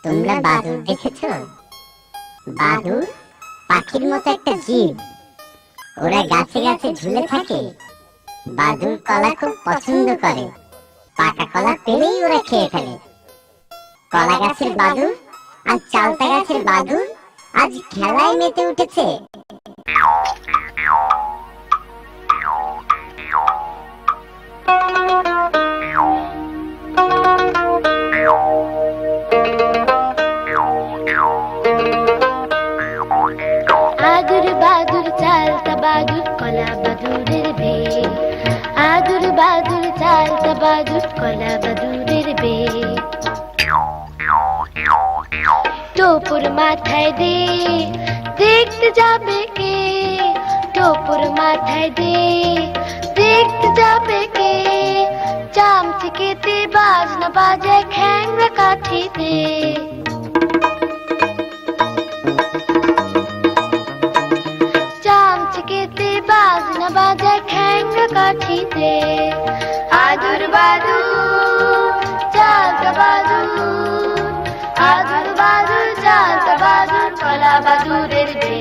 তোমরা বাদুড় দেখেছো? বাদুড় পাখির মতো একটা জীব। ওরা গাছে গাছে ঝুলে থাকে। বাদুড় কলা খুব পছন্দ করে। পাকা কলা পেলেই ওরা খেয়ে ফেলে। কলা গাছের বাদুড় আর চালতা গাছের বাদুড় আজ খেলায় মেতে উঠেছে। আদুর বাদুর চালতা বাদুর কলা বাদুরের বে। আদুর বাদুর চালতা বাদুর কলা বাদুরের বে। টোপর মাথায় দে, দেখতে যাবে কে? টোপর মাথায় দে, দেখতে যাবে কে? চামচিকেতে বাজনা বাজায় খ্যাংরা কাঠিতে। চামচিকেতে বাজনা বাজায় খ্যাংরা কাঠিতে। আদুর বাদুর চালতা বাদুর, আদুর বাদুর চালতা বাদুর কলা বাদুরের বে।